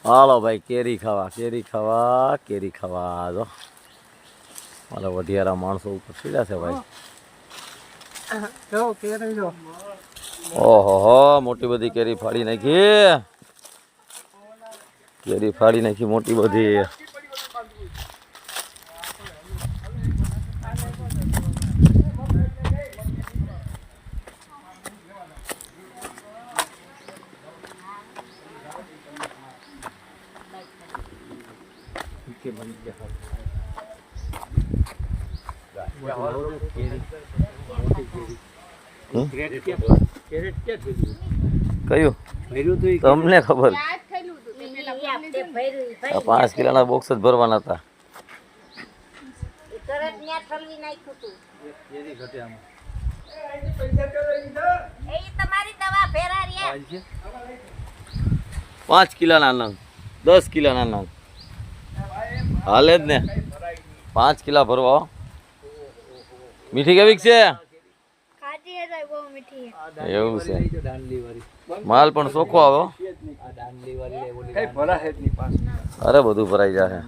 હાલો ભાઈ કેરી ખાવા જો મારા વઢિયારા માણસો ઉપર સીધા છે ભાઈ. ઓહો હો મોટી બધી કેરી ફાડી નાખી મોટી બધી. કયું તમને ખબર? 5 કિલોના બોક્સ જ ભરવાના હતા. પાંચ કિલોના નંગ 10 કિલોના નંગ હાલે જ ને. 5 કિલા ભરવા. મીઠી કેવી છે? એવું છે. માલ પણ ચોખ્ખો આવે. અરે બધું ભરાઈ જાય.